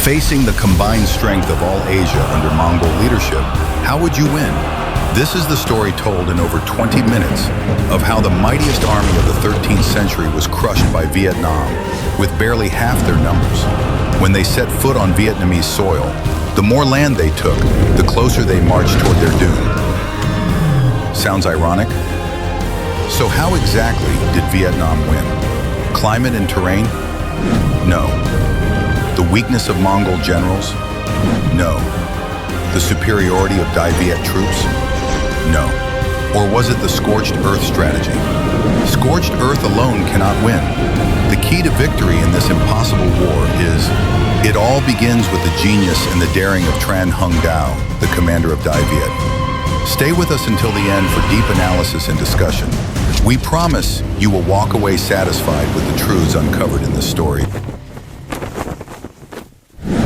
Facing the combined strength of all Asia under Mongol leadership, how would you win? This is the story told in over 20 minutes of how the mightiest army of the 13th century was crushed by Vietnam with barely half their numbers. When they set foot on Vietnamese soil, the more land they took, the closer they marched toward their doom. Sounds ironic? So how exactly did Vietnam win? Climate and terrain? No. The weakness of Mongol generals? No. The superiority of Dai Viet troops? No. Or was it the scorched earth strategy? Scorched earth alone cannot win. The key to victory in this impossible war is, it all begins with the genius and the daring of Tran Khanh, the commander of Dai Viet. Stay with us until the end for deep analysis and discussion. We promise you will walk away satisfied with the truths uncovered in this story.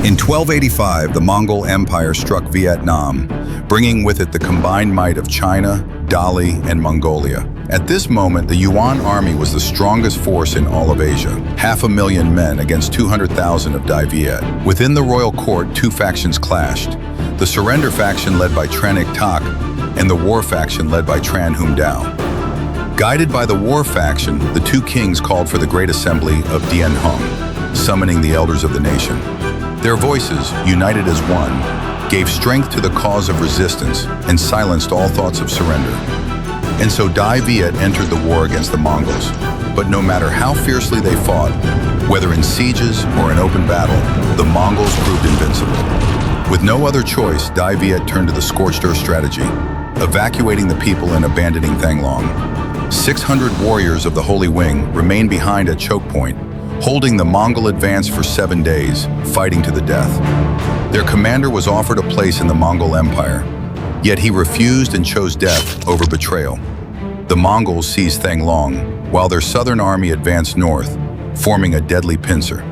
In 1285, the Mongol Empire struck Vietnam, bringing with it the combined might of China, Dali, and Mongolia. At this moment, the Yuan army was the strongest force in all of Asia, 500,000 men against 200,000 of Dai Viet. Within the royal court, two factions clashed: the surrender faction led by Tran Quoc Toan and the war faction led by Tran Hung Dao. Guided by the war faction, the two kings called for the Great Assembly of Dien Hung, summoning the elders of the nation. Their voices, united as one, gave strength to the cause of resistance and silenced all thoughts of surrender. And so Dai Viet entered the war against the Mongols. But no matter how fiercely they fought, whether in sieges or in open battle, the Mongols proved invincible. With no other choice, Dai Viet turned to the scorched earth strategy, evacuating the people and abandoning Thang Long. 600 warriors of the Holy Wing remained behind at choke point, holding the Mongol advance for 7 days, fighting to the death. Their commander was offered a place in the Mongol Empire, yet he refused and chose death over betrayal. The Mongols seized Thang Long, while their southern army advanced north, forming a deadly pincer.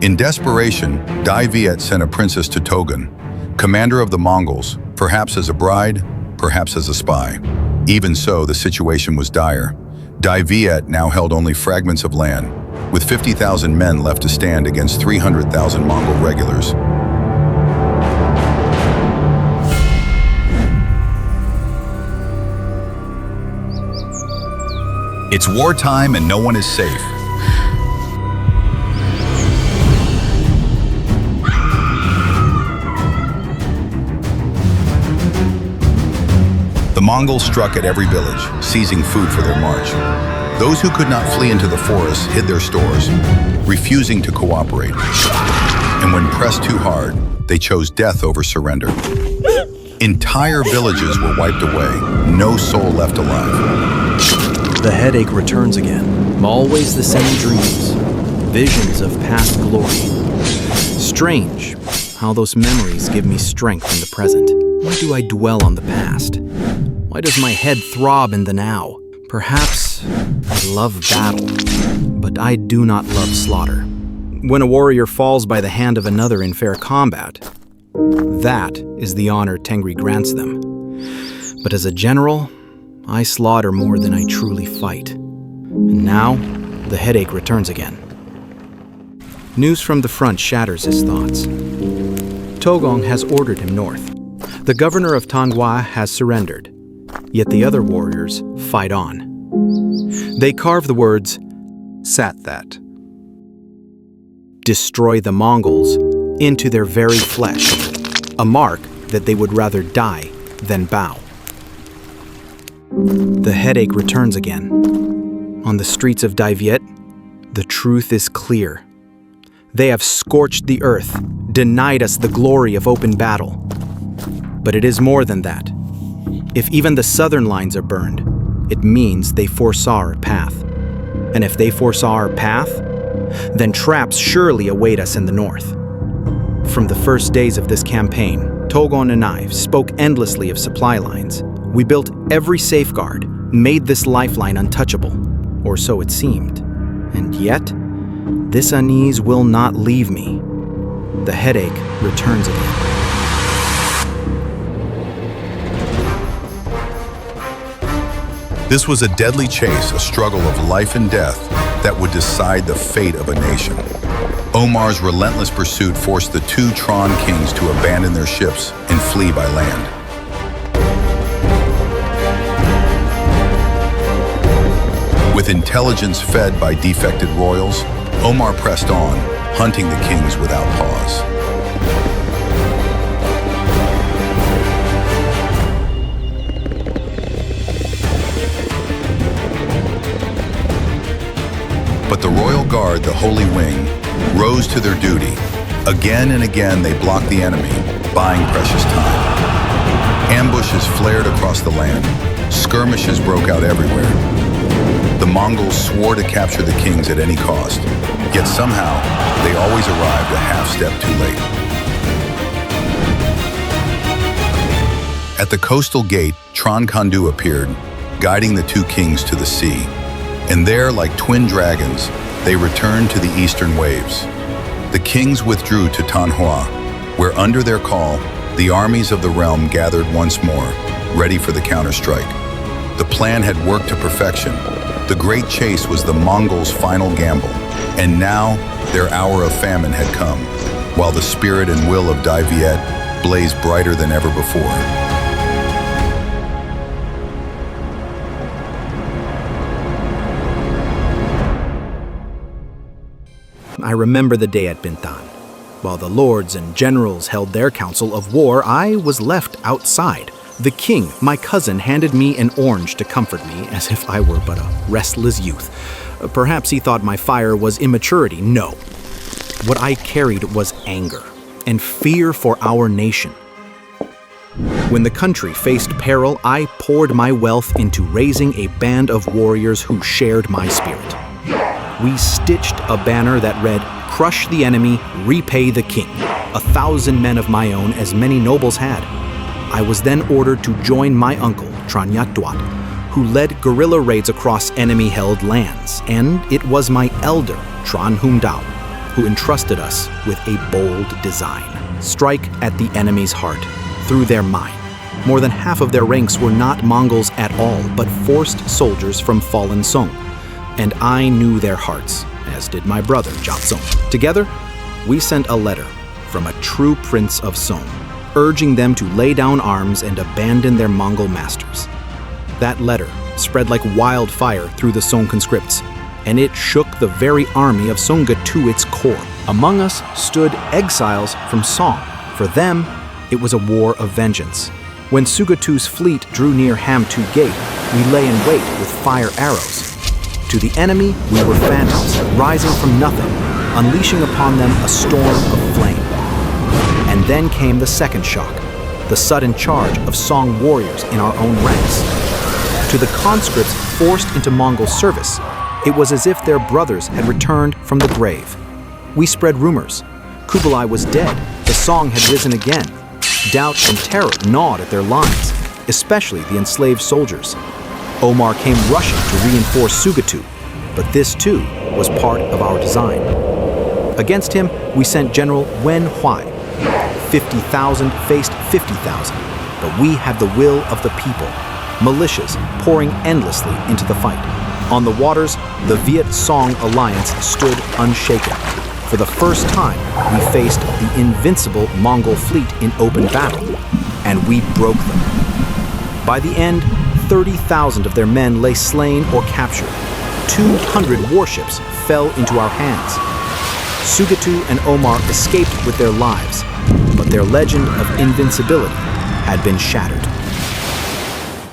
In desperation, Dai Viet sent a princess to Togan, commander of the Mongols, perhaps as a bride, perhaps as a spy. Even so, the situation was dire. Dai Viet now held only fragments of land, with 50,000 men left to stand against 300,000 Mongol regulars. It's wartime and no one is safe. The Mongols struck at every village, seizing food for their march. Those who could not flee into the forests hid their stores, refusing to cooperate. And when pressed too hard, they chose death over surrender. Entire villages were wiped away, no soul left alive. The headache returns again. Always the same dreams, visions of past glory. Strange how those memories give me strength in the present. Why do I dwell on the past? Why does my head throb in the now? Perhaps I love battle, but I do not love slaughter. When a warrior falls by the hand of another in fair combat, that is the honor Tengri grants them. But as a general, I slaughter more than I truly fight. And now, the headache returns again. News from the front shatters his thoughts. Togong has ordered him north. The governor of Tanhua has surrendered, yet the other warriors fight on. They carve the words, "Sat that." Destroy the Mongols into their very flesh, a mark that they would rather die than bow. The headache returns again. On the streets of Dai Viet, the truth is clear. They have scorched the earth, denied us the glory of open battle. But it is more than that. If even the southern lines are burned, it means they foresaw our path. And if they foresaw our path, then traps surely await us in the north. From the first days of this campaign, Togon and I spoke endlessly of supply lines. We built every safeguard, made this lifeline untouchable, or so it seemed. And yet, this unease will not leave me. The headache returns again. This was a deadly chase, a struggle of life and death that would decide the fate of a nation. Omar's relentless pursuit forced the two Tran kings to abandon their ships and flee by land. With intelligence fed by defected royals, Omar pressed on, hunting the kings without pause. But the royal guard, the Holy Wing, rose to their duty. Again and again they blocked the enemy, buying precious time. Ambushes flared across the land. Skirmishes broke out everywhere. The Mongols swore to capture the kings at any cost, yet somehow they always arrived a half step too late. At the coastal gate, Tran Khanh appeared, guiding the two kings to the sea. And there, like twin dragons, they returned to the eastern waves. The kings withdrew to Tan Hoa, where under their call, the armies of the realm gathered once more, ready for the counterstrike. The plan had worked to perfection. The great chase was the Mongols' final gamble, and now their hour of famine had come, while the spirit and will of Dai Viet blazed brighter than ever before. I remember the day at Bintan. While the lords and generals held their council of war, I was left outside. The king, my cousin, handed me an orange to comfort me, as if I were but a restless youth. Perhaps he thought my fire was immaturity. No. What I carried was anger and fear for our nation. When the country faced peril, I poured my wealth into raising a band of warriors who shared my spirit. We stitched a banner that read, "Crush the enemy, repay the king." 1,000 men of my own, as many nobles had. I was then ordered to join my uncle, Tran Quoc Toan, who led guerrilla raids across enemy-held lands. And it was my elder, Tran Hung Dao, who entrusted us with a bold design. Strike at the enemy's heart, through their mind. More than half of their ranks were not Mongols at all, but forced soldiers from fallen Song. And I knew their hearts, as did my brother, Jia Song. Together, we sent a letter from a true prince of Song, urging them to lay down arms and abandon their Mongol masters. That letter spread like wildfire through the Song conscripts, and it shook the very army of Songa to its core. Among us stood exiles from Song. For them, it was a war of vengeance. When Sugatu's fleet drew near Ham-Tu Gate, we lay in wait with fire arrows. To the enemy, we were phantoms, rising from nothing, unleashing upon them a storm of flame. And then came the second shock, the sudden charge of Song warriors in our own ranks. To the conscripts forced into Mongol service, it was as if their brothers had returned from the grave. We spread rumors. Kublai was dead. The Song had risen again. Doubt and terror gnawed at their lines, especially the enslaved soldiers. Omar came rushing to reinforce Sugatu, but this too was part of our design. Against him, we sent General Wen Huai. 50,000 faced 50,000, but we had the will of the people, militias pouring endlessly into the fight. On the waters, the Viet-Song alliance stood unshaken. For the first time, we faced the invincible Mongol fleet in open battle, and we broke them. By the end, 30,000 of their men lay slain or captured. 200 warships fell into our hands. Sugatu and Omar escaped with their lives, but their legend of invincibility had been shattered.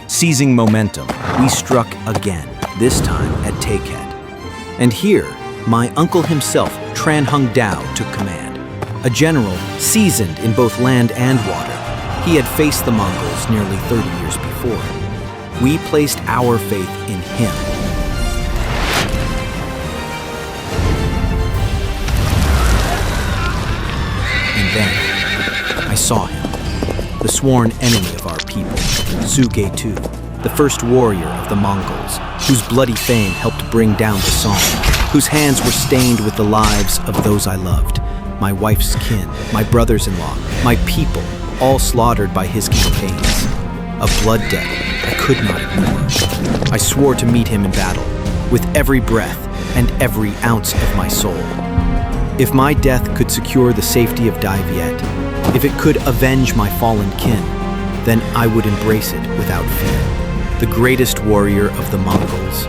Seizing momentum, we struck again, this time at Taiked. And here, my uncle himself, Tran Hung Dao, took command. A general seasoned in both land and water. He had faced the Mongols nearly 30 years before. We placed our faith in him. And then, I saw him, the sworn enemy of our people, Sugatu, the first warrior of the Mongols, whose bloody fame helped bring down the Song, whose hands were stained with the lives of those I loved, my wife's kin, my brothers-in-law, my people, all slaughtered by his campaigns. A blood debt I could not ignore. I swore to meet him in battle, with every breath and every ounce of my soul. If my death could secure the safety of Dai Viet, if it could avenge my fallen kin, then I would embrace it without fear. The greatest warrior of the Mongols.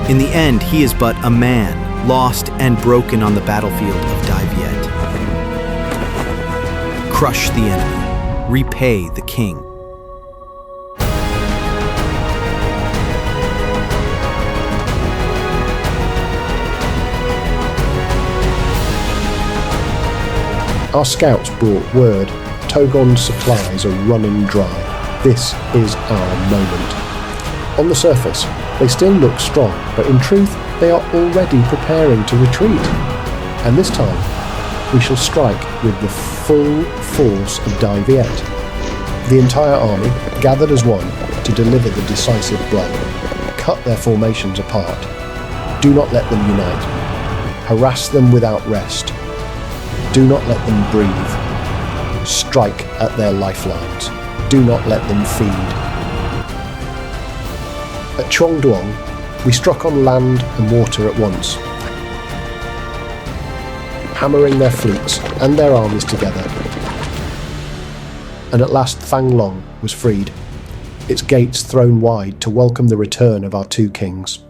In the end, he is but a man, lost and broken on the battlefield of Dai Viet. Crush the enemy. Repay the king. Our scouts brought word. Togon's supplies are running dry. This is our moment. On the surface, they still look strong, but in truth, they are already preparing to retreat. And this time, we shall strike with the full force of Dai Viet. The entire army gathered as one to deliver the decisive blow. Cut their formations apart. Do not let them unite. Harass them without rest. Do not let them breathe. Strike at their lifelines. Do not let them feed. At Truong Duong, we struck on land and water at once, hammering their fleets and their armies together. And at last Thang Long was freed, its gates thrown wide to welcome the return of our two kings.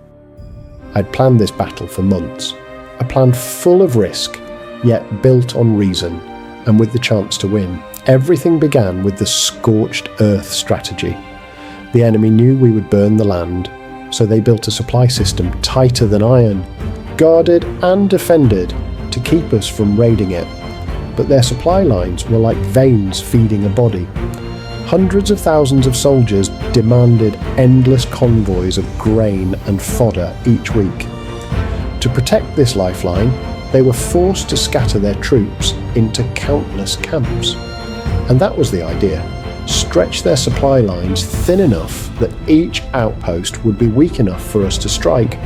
I'd planned this battle for months, a plan full of risk, yet built on reason, and with the chance to win. Everything began with the scorched earth strategy. The enemy knew we would burn the land, so they built a supply system tighter than iron, guarded and defended to keep us from raiding it. But their supply lines were like veins feeding a body. Hundreds of thousands of soldiers demanded endless convoys of grain and fodder each week. To protect this lifeline, they were forced to scatter their troops into countless camps. And that was the idea. Stretch their supply lines thin enough that each outpost would be weak enough for us to strike.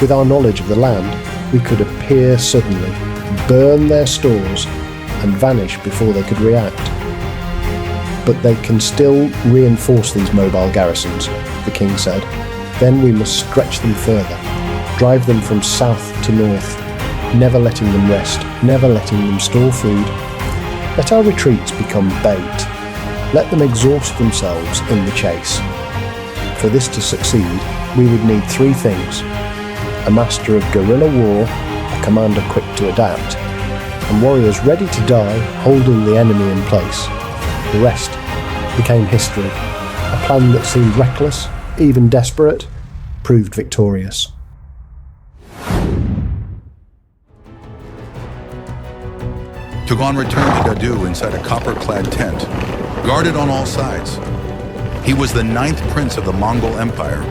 With our knowledge of the land, we could appear suddenly, burn their stores, and vanish before they could react. But they can still reinforce these mobile garrisons, the king said. Then we must stretch them further, drive them from south to north, never letting them rest, never letting them store food. Let our retreats become bait. Let them exhaust themselves in the chase. For this to succeed, we would need three things: a master of guerrilla war, a commander quick to adapt, and warriors ready to die holding the enemy in place. The rest became history. A plan that seemed reckless, even desperate, proved victorious. Togon returned to Dadu inside a copper-clad tent, guarded on all sides. He was the 9th prince of the Mongol Empire.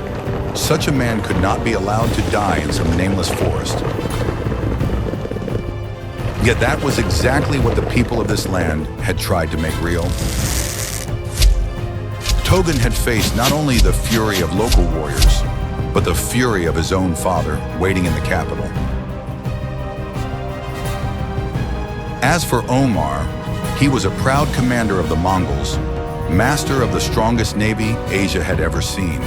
Such a man could not be allowed to die in some nameless forest. Yet that was exactly what the people of this land had tried to make real. Togon had faced not only the fury of local warriors, but the fury of his own father waiting in the capital. As for Omar, he was a proud commander of the Mongols, master of the strongest navy Asia had ever seen.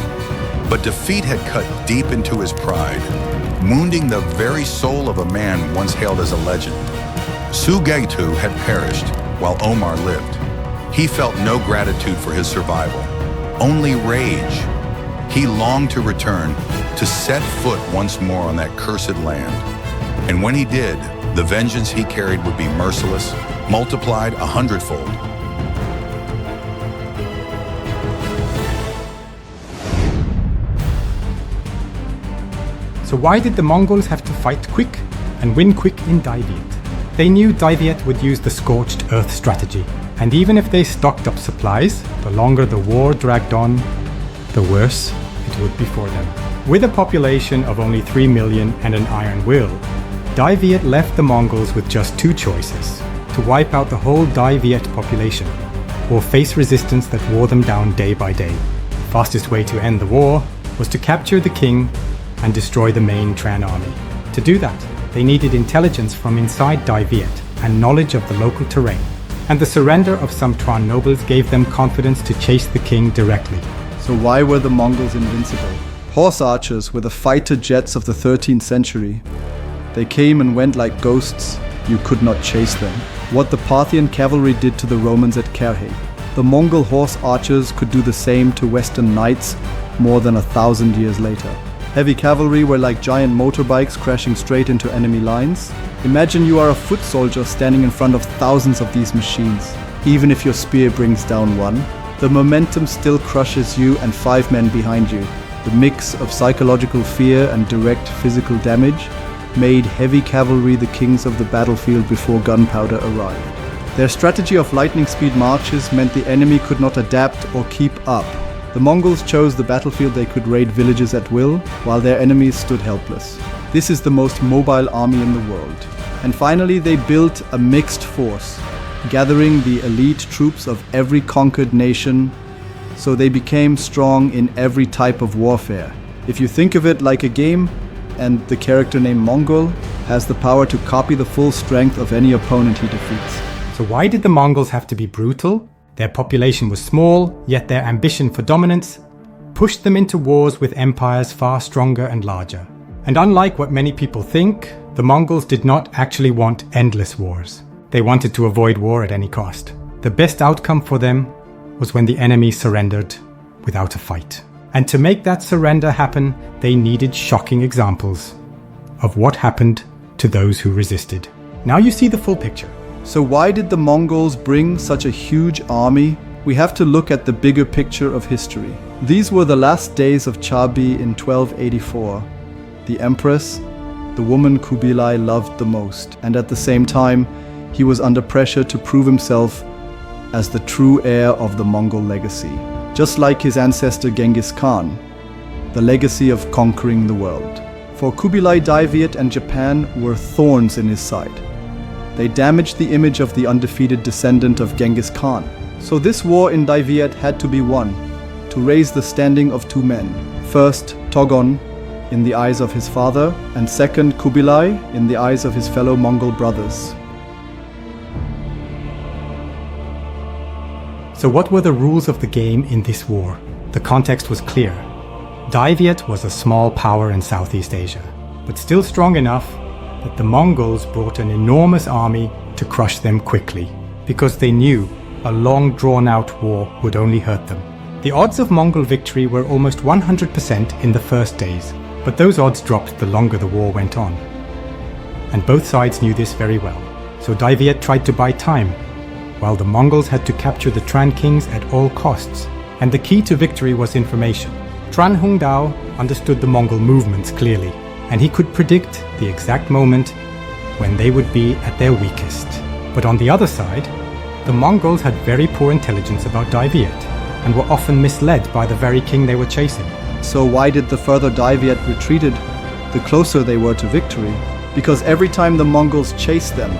But defeat had cut deep into his pride, wounding the very soul of a man once hailed as a legend. Su-Gaitu had perished while Omar lived. He felt no gratitude for his survival, only rage. He longed to return, to set foot once more on that cursed land. And when he did, the vengeance he carried would be merciless, multiplied 100-fold. So why did the Mongols have to fight quick and win quick in Dai Viet? They knew Dai Viet would use the scorched earth strategy, and even if they stocked up supplies, the longer the war dragged on, the worse it would be for them. With a population of only 3 million and an iron will, Dai Viet left the Mongols with just two choices: to wipe out the whole Dai Viet population, or face resistance that wore them down day by day. The fastest way to end the war was to capture the king and destroy the main Tran army. To do that, they needed intelligence from inside Dai Viet and knowledge of the local terrain. And the surrender of some Tran nobles gave them confidence to chase the king directly. So why were the Mongols invincible? Horse archers were the fighter jets of the 13th century. They came and went like ghosts. You could not chase them. What the Parthian cavalry did to the Romans at Carrhae. The Mongol horse archers could do the same to Western knights more than 1,000 years later. Heavy cavalry were like giant motorbikes crashing straight into enemy lines. Imagine you are a foot soldier standing in front of thousands of these machines. Even if your spear brings down one, the momentum still crushes you and 5 men behind you. The mix of psychological fear and direct physical damage made heavy cavalry the kings of the battlefield before gunpowder arrived. Their strategy of lightning speed marches meant the enemy could not adapt or keep up. The Mongols chose the battlefield they could raid villages at will, while their enemies stood helpless. This is the most mobile army in the world. And finally, they built a mixed force, gathering the elite troops of every conquered nation, so they became strong in every type of warfare. If you think of it like a game, and the character named Mongol has the power to copy the full strength of any opponent he defeats. So why did the Mongols have to be brutal? Their population was small, yet their ambition for dominance pushed them into wars with empires far stronger and larger. And unlike what many people think, the Mongols did not actually want endless wars. They wanted to avoid war at any cost. The best outcome for them was when the enemy surrendered without a fight. And to make that surrender happen, they needed shocking examples of what happened to those who resisted. Now you see the full picture. So why did the Mongols bring such a huge army? We have to look at the bigger picture of history. These were the last days of Chabi in 1284. The empress, the woman Kubilai loved the most, and at the same time, he was under pressure to prove himself as the true heir of the Mongol legacy. Just like his ancestor Genghis Khan, the legacy of conquering the world. For Kubilai, Dai Viet and Japan were thorns in his side. They damaged the image of the undefeated descendant of Genghis Khan. So this war in Dai Viet had to be won, to raise the standing of 2 men. First, Togon, in the eyes of his father, and second, Kubilai, in the eyes of his fellow Mongol brothers. So what were the rules of the game in this war? The context was clear. Dai Viet was a small power in Southeast Asia, but still strong enough that the Mongols brought an enormous army to crush them quickly, because they knew a long drawn-out war would only hurt them. The odds of Mongol victory were almost 100% in the first days, but those odds dropped the longer the war went on. And both sides knew this very well, so Dai Viet tried to buy time, while the Mongols had to capture the Tran kings at all costs. And the key to victory was information. Tran Hung Dao understood the Mongol movements clearly, and he could predict the exact moment when they would be at their weakest. But on the other side, the Mongols had very poor intelligence about Dai Viet, and were often misled by the very king they were chasing. So why did the further Dai Viet retreated, the closer they were to victory? Because every time the Mongols chased them,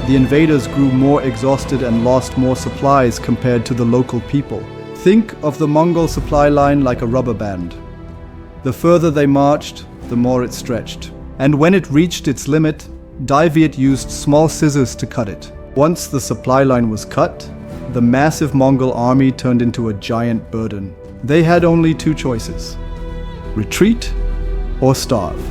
the invaders grew more exhausted and lost more supplies compared to the local people. Think of the Mongol supply line like a rubber band. The further they marched, the more it stretched. And when it reached its limit, Dai Viet used small scissors to cut it. Once the supply line was cut, the massive Mongol army turned into a giant burden. They had only 2 choices: retreat or starve.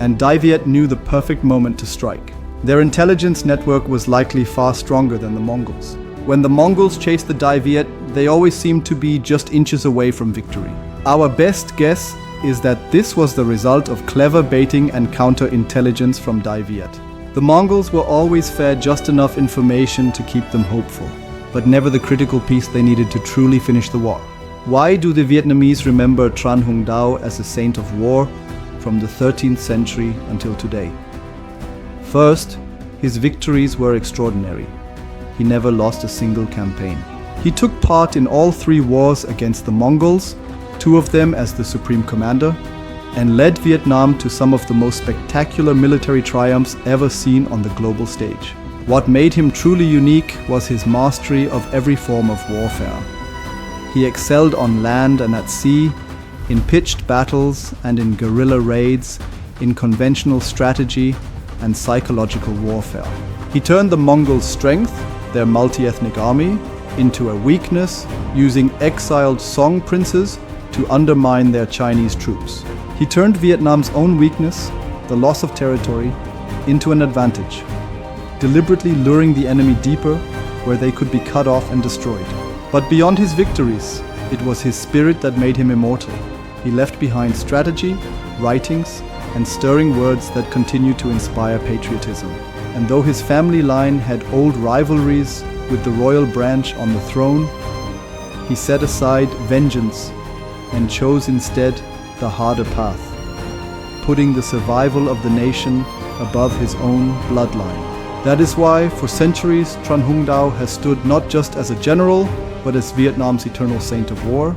And Dai Viet knew the perfect moment to strike. Their intelligence network was likely far stronger than the Mongols. When the Mongols chased the Dai Viet, they always seemed to be just inches away from victory. Our best guess is that this was the result of clever baiting and counterintelligence from Dai Viet. The Mongols were always fed just enough information to keep them hopeful, but never the critical piece they needed to truly finish the war. Why do the Vietnamese remember Tran Hung Dao as a saint of war from the 13th century until today? First, his victories were extraordinary. He never lost a single campaign. He took part in all 3 wars against the Mongols, 2 of them as the supreme commander, and led Vietnam to some of the most spectacular military triumphs ever seen on the global stage. What made him truly unique was his mastery of every form of warfare. He excelled on land and at sea, in pitched battles and in guerrilla raids, in conventional strategy and psychological warfare. He turned the Mongols' strength, their multi-ethnic army, into a weakness, using exiled Song princes to undermine their Chinese troops. He turned Vietnam's own weakness, the loss of territory, into an advantage, deliberately luring the enemy deeper where they could be cut off and destroyed. But beyond his victories, it was his spirit that made him immortal. He left behind strategy, writings, and stirring words that continue to inspire patriotism. And though his family line had old rivalries with the royal branch on the throne, he set aside vengeance and chose instead the harder path, putting the survival of the nation above his own bloodline. That is why, for centuries, Tran Hung Dao has stood not just as a general, but as Vietnam's eternal saint of war,